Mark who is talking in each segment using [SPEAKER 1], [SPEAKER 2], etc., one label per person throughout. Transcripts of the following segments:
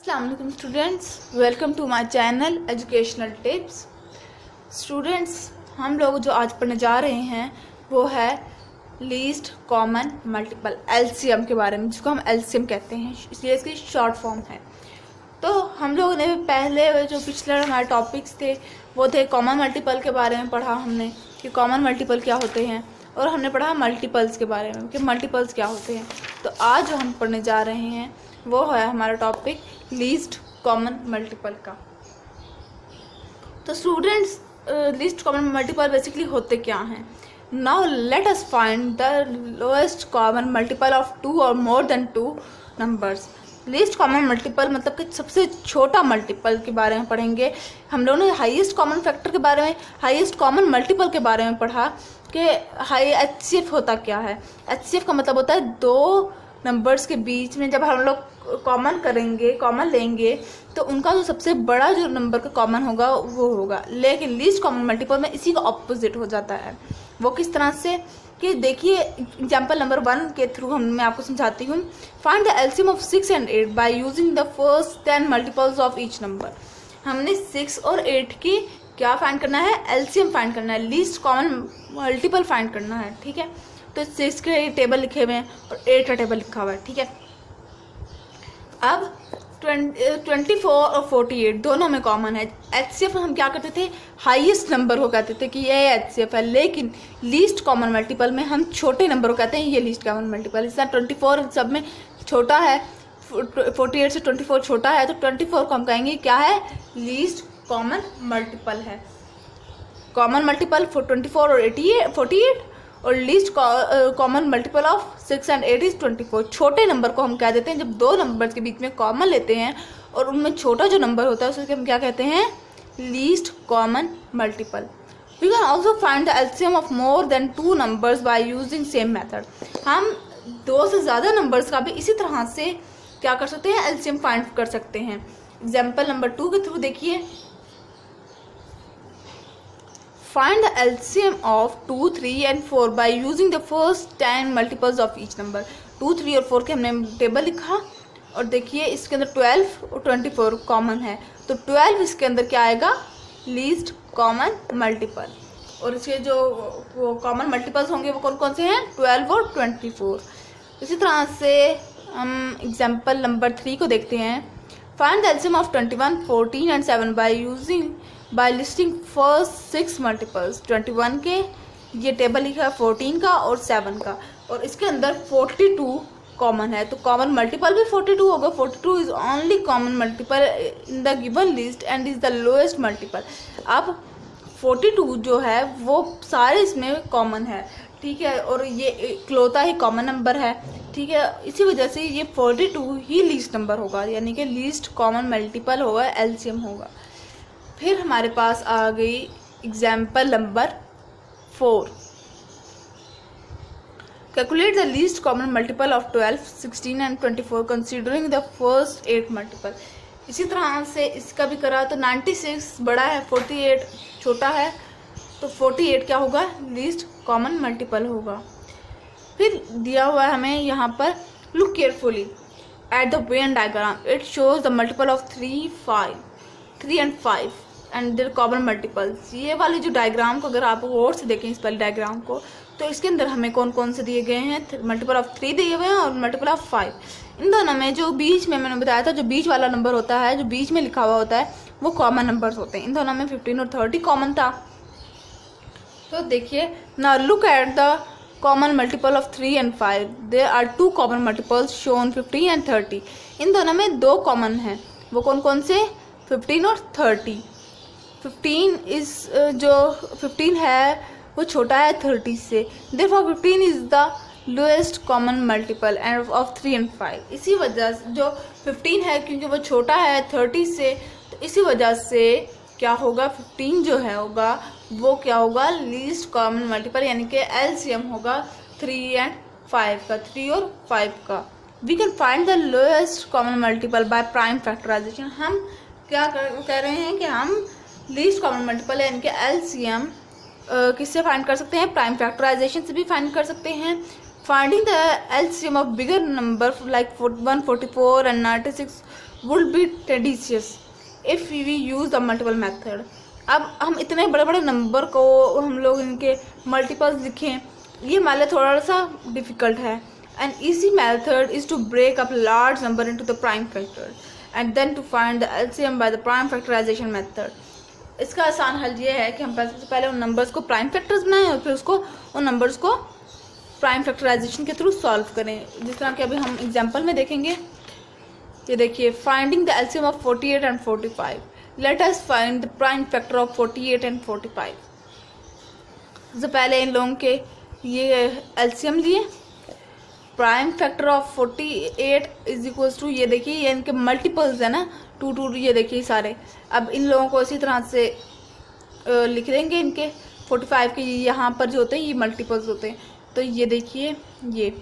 [SPEAKER 1] Assalamualaikum students, welcome to my channel educational tips. Students, हम लोग जो आज पढ़ने जा रहे हैं वो है लीस्ट कॉमन मल्टीपल एलसीएम के बारे में, जिसको हम एलसीएम कहते हैं, इसलिए इसकी शॉर्ट फॉर्म है। तो हम लोगों ने पहले जो पिछले हमारे टॉपिक्स थे वो थे कॉमन मल्टीपल के बारे में पढ़ा हमने कि कॉमन मल्टीपल क्या होते हैं, और हमने पढ़ा मल्टीपल्स के बारे में कि मल्टीपल्स क्या होते हैं। तो आज जो हम पढ़ने जा रहे हैं वो है हमारा टॉपिक लीस्ट कॉमन मल्टीपल का। तो students, least common multiple basically होते क्या हैं? Now let us find the lowest common multiple of two और more than two numbers. Least common multiple मतलब कि सबसे छोटा मल्टीपल के बारे में पढ़ेंगे। हम लोगों ने हाईएस्ट कॉमन फैक्टर के बारे में, हाईएस्ट कॉमन मल्टीपल के बारे में पढ़ा कि हाई एचसीएफ होता क्या है। एचसीएफ का मतलब होता है दो नंबर्स के बीच में जब हम लोग कॉमन करेंगे, कॉमन लेंगे, तो उनका जो सबसे बड़ा जो नंबर का कॉमन होगा वो होगा। लेकिन लीस्ट कॉमन मल्टीपल में इसी का ऑपोजिट हो जाता है। वो किस तरह से कि देखिए, एग्जाम्पल नंबर 1 के थ्रू मैं आपको समझाती हूँ। Find the LCM of 6 and 8 by using the first 10 multiples of each number. हमने 6 और 8 की क्या फाइंड करना है? एलसीएम फाइंड करना है, लीस्ट कॉमन मल्टीपल फाइंड करना है। ठीक है, तो 6 के टेबल लिखे हुए हैं और 8 का टेबल लिखा हुआ है। ठीक है, अब 24 और 48 दोनों में कॉमन है। एचसीएफ हम क्या करते थे? हाईएस्ट नंबर को कहते थे कि ये एचसीएफ है, लेकिन लीस्ट कॉमन मल्टीपल में हम छोटे नंबर को कहते हैं ये लीस्ट कॉमन मल्टीपल। इसलिए 24 सब में छोटा है, 48 से 24 छोटा है, तो 24 को हम कहेंगे क्या है? लीस्ट कॉमन मल्टीपल है। कॉमन मल्टीपल 24 और 48 और least common multiple of 6 and 8 is 24। छोटे नंबर को हम कह देते हैं जब दो नंबर्स के बीच में कॉमन लेते हैं और उनमें छोटा जो नंबर होता है उसे हम क्या कहते हैं? Least common multiple. We can also find the LCM of more than two numbers by using same method. हम दो से ज़्यादा नंबर्स का भी इसी तरह से क्या कर सकते हैं? एलसीएम फाइंड कर सकते हैं। एग्जाम्पल नंबर 2 के थ्रू देखिए। Find the LCM of 2, 3 and 4 by using the first 10 multiples of each number। 2, 3 और 4 के हमने टेबल लिखा और देखिए इसके अंदर 12 और 24 कॉमन है, तो 12 इसके अंदर क्या आएगा? Least common multiple. और इसके जो वो कॉमन मल्टीपल्स होंगे वो कौन कौन से हैं? 12 और 24। इसी तरह से हम एग्जाम्पल नंबर 3 को देखते हैं। Find the LCM of 21, 14 and 7 by listing first 6 multiples. 21 के ये टेबल लिखा है 14 का और 7 का, और इसके अंदर 42 कॉमन है, तो कॉमन मल्टीपल भी 42 होगा। 42 is only common multiple in the given list and is the lowest multiple. अब 42 जो है वो सारे इसमें कॉमन है, ठीक है, और ये इकलौता ही कॉमन नंबर है। ठीक है, इसी वजह से ये 42 ही लीस्ट नंबर होगा, यानी कि लीस्ट कॉमन मल्टीपल होगा, एलसीएम होगा। फिर हमारे पास आ गई example number 4। Calculate the least common multiple of 12, 16 and 24 considering the first 8 multiple. इसी तरह से इसका भी करा तो 96 बड़ा है, 48 छोटा है, तो 48 क्या होगा? लीस्ट कॉमन मल्टीपल होगा। फिर दिया हुआ है हमें यहाँ पर, look carefully at the Venn diagram, it shows the multiple of 3 and 5 and their common multiples. ये वाली जो डायग्राम को अगर आप गौर से देखें, इस वाली डायग्राम को, तो इसके अंदर हमें कौन कौन से दिए गए हैं? मल्टीपल ऑफ 3 दिए हुए हैं और मल्टीपल ऑफ 5। इन दोनों में जो बीच में मैंने बताया था, जो बीच वाला नंबर होता है, जो बीच में लिखा हुआ होता है, वो कॉमन नंबर्स होते हैं। इन दोनों में 15 और 30 कॉमन था। तो देखिए, now look at the common multiple of 3 and 5। There are 2 common multiples shown 15 and 30। इन दोनों में 2 कॉमन हैं, वो कौन कौन से? 15 और 30। 15 इज जो 15 है वो छोटा है 30 से, therefore 15 is the lowest common multiple end of 3 and 5। इसी वजह से जो 15 है, क्योंकि वो छोटा है 30 से, तो इसी वजह से क्या होगा? 15 जो है होगा वो क्या होगा? लीस्ट कॉमन मल्टीपल, यानी कि एलसीएम होगा 3 and 5 का, 3 और 5 का। We can find the lowest common multiple by prime factorisation. हम क्या कह रहे हैं कि हम लीस्ट कॉमन मल्टीपल यानी कि एलसीएम किससे फाइंड कर सकते हैं? प्राइम फैक्टराइजेशन से भी फाइंड कर सकते हैं। Finding the LCM of bigger number like 144 and 96 would be tedious if we use the multiple method. अब हम इतने बड़े बड़े नंबर को हम लोग इनके मल्टीपल्स लिखें, ये हमारे लिए थोड़ा सा डिफ़िकल्ट है। An easy method is to break up large number into the prime factor and then to find the LCM by the prime factorisation method. इसका आसान हल ये है कि हम सबसे पहले उन नंबर्स को प्राइम फैक्टर्स बनाएं और फिर उसको उन नंबर्स को प्राइम फैक्टराइजेशन के थ्रू सॉल्व करें, जिस तरह कि अभी हम एग्जांपल में देखेंगे। ये देखिए, finding the LCM of 48 and 45। Let us find the prime factor of 48 and 45। सबसे पहले इन लोगों के ये एलसीएम लिए। Prime factor of 48 is equals to, ये देखिए ये इनके मल्टीपल्स है ना, 2 2, ये देखिए सारे। अब इन लोगों को इसी तरह से लिख देंगे। इनके 45 के यहाँ पर जो होते हैं ये मल्टीपल्स होते हैं। तो ये देखिए ये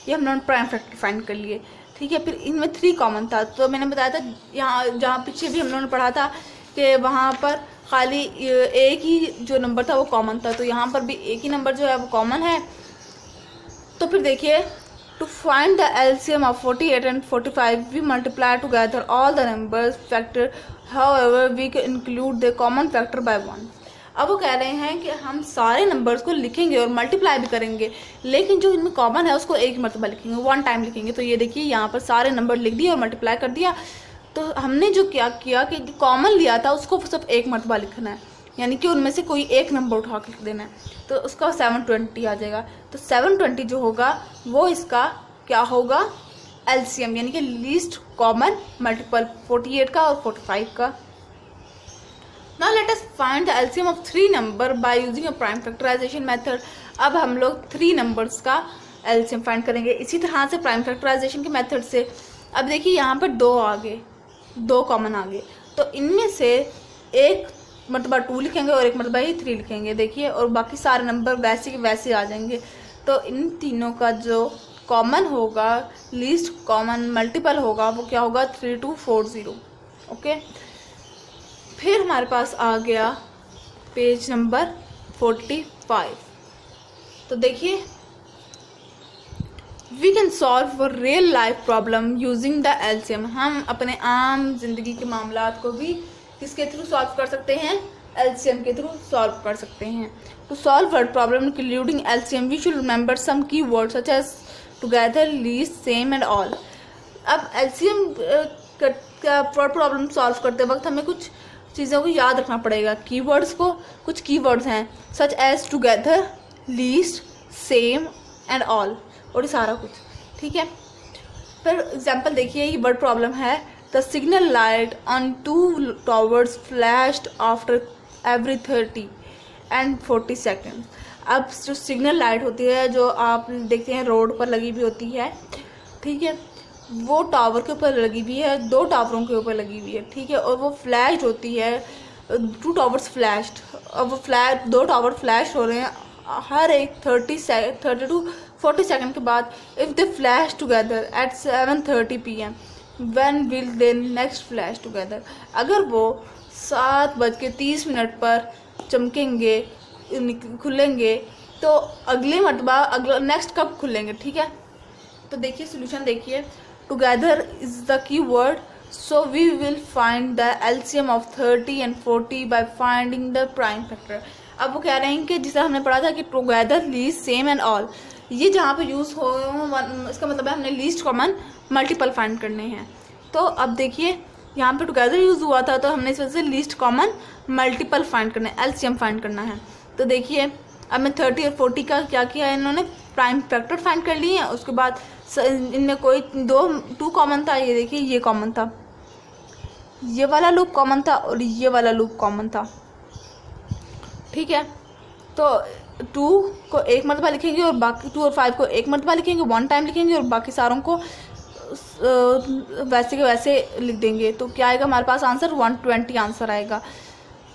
[SPEAKER 1] हम लोगों ने प्राइम फैक्टर फाइंड कर लिए, ठीक है। फिर इनमें 3 कॉमन था, तो मैंने बताया था यहाँ जहाँ पीछे भी हम लोगों ने पढ़ा था कि वहाँ पर खाली एक ही जो नंबर था वो कॉमन था, तो यहाँ पर भी एक ही नंबर जो है वो कॉमन है। तो फिर देखिए, to find the LCM of 48 and 45 we multiply together all the numbers factor, however we can include the common factor by 1। अब वो कह रहे हैं कि हम सारे नंबर्स को लिखेंगे और मल्टीप्लाई भी करेंगे, लेकिन जो इनमें कॉमन है उसको एक मरतबा लिखेंगे, 1 टाइम लिखेंगे। तो ये देखिए यहाँ पर सारे नंबर लिख दिए और मल्टीप्लाई कर दिया। तो हमने जो क्या किया कि कॉमन लिया था उसको सिर्फ एक मरतबा लिखना है, यानी कि उनमें से कोई एक नंबर उठा के लिख देना है, तो उसका 720 आ जाएगा। तो 720 जो होगा वो इसका क्या होगा, एलसीएम, यानी कि लीस्ट कॉमन मल्टीपल 48 का और 45 का। Now let us find the LCM of 3 number by using a prime factorization method। अब हम लोग 3 नंबर्स का LCM फाइंड करेंगे इसी तरह से प्राइम फैक्टराइजेशन के मेथड से। अब देखिए यहाँ पर 2 आ गए, 2 कॉमन आ गए, तो इनमें से एक मरतबा 2 लिखेंगे और एक मरतबा ही 3 लिखेंगे, देखिए, और बाकी सारे नंबर वैसे के वैसे आ जाएंगे। तो इन तीनों का जो कॉमन होगा, लीस्ट कॉमन मल्टीपल होगा, वो क्या होगा, 3240। ओके, फिर हमारे पास आ गया पेज नंबर 45। तो देखिए, we can solve real life problem using the LCM. हम अपने आम जिंदगी के मामलात को भी किसके थ्रू सॉल्व कर सकते हैं, एलसीएम के थ्रू सॉल्व कर सकते हैं। To solve word problem including LCM we should remember some key words such as together, least, same and all. अब एलसीएम का वर्ड प्रॉब्लम सॉल्व करते वक्त हमें कुछ चीज़ों को याद रखना पड़ेगा, कीवर्ड्स को। कुछ कीवर्ड्स हैं such as together, least, same and all, और सारा कुछ, ठीक है। फिर एग्जांपल देखिए, ये वर्ड प्रॉब्लम है, the signal light on 2 towers flashed after every 30 and 40 second. अब जो सिग्नल लाइट होती है, जो आप देखते हैं रोड पर लगी भी होती है, ठीक है, वो टावर के ऊपर लगी हुई है, 2 टावरों के ऊपर लगी हुई है, ठीक है, और वो फ्लैश होती है, 2 टावर्स फ्लैश्ड। अब वो 2 टावर फ्लैश हो रहे हैं हर एक 30 to 40 सेकेंड के बाद। If they flash together at 7:30 PM, when will they next flash together. अगर वो 7:30 पर चमकेंगे, खुलेंगे, तो अगले मरतबा अगला नेक्स्ट कब खुलेंगे, ठीक है। तो देखिए सोल्यूशन देखिए, together is the key word, so we will find the LCM of 30 and 40 by finding the prime factor. अब वो कह रहे हैं कि जिसे हमने पढ़ा था कि together, least, same and all, ये जहाँ पे यूज़ हो, इसका मतलब है हमने लीस्ट कॉमन मल्टीपल फाइंड करने हैं। तो अब देखिए यहाँ पे टुगेदर यूज़ हुआ था, तो हमने इस वजह से लीस्ट कॉमन मल्टीपल फाइंड करना है, एलसीएम फाइंड करना है। तो देखिए, अब मैं 30 और 40 का क्या किया है, इन्होंने प्राइम फैक्टर फाइंड कर लिए हैं। उसके बाद इनमें कोई 2 कॉमन था, ये देखिए ये कॉमन था, ये वाला लूप कॉमन था और ये वाला लूप कॉमन था, ठीक है। तो 2 को एक मरतबा लिखेंगे और बाकी 2 और 5 को एक मरतबा लिखेंगे, 1 टाइम लिखेंगे, और बाकी सारों को वैसे के वैसे लिख देंगे। तो क्या आएगा हमारे पास आंसर, 120 आंसर आएगा।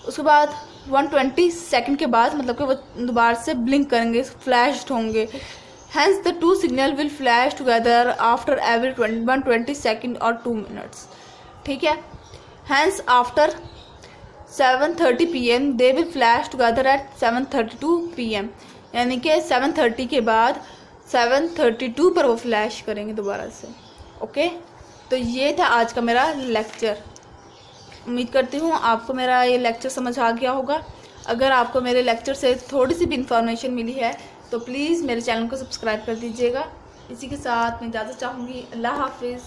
[SPEAKER 1] उसके बाद 120 सेकंड के बाद मतलब कि वो दोबारा से ब्लिंक करेंगे, फ्लैश्ड होंगे। Hence the 2 signal will flash together after every 120 second or 2 minutes, ठीक है। Hence after 7:30 PM they will flash together at 7:32 PM, यानी कि 7:30 के बाद 7:32 पर वो फ्लैश करेंगे दोबारा से। ओके, तो ये था आज का मेरा लेक्चर। उम्मीद करती हूँ आपको मेरा ये लेक्चर समझ आ गया होगा। अगर आपको मेरे लेक्चर से थोड़ी सी भी इंफॉर्मेशन मिली है तो प्लीज़ मेरे चैनल को सब्सक्राइब कर दीजिएगा। इसी के साथ मैं इजाज़त चाहूँगी। अल्लाह हाफिज़।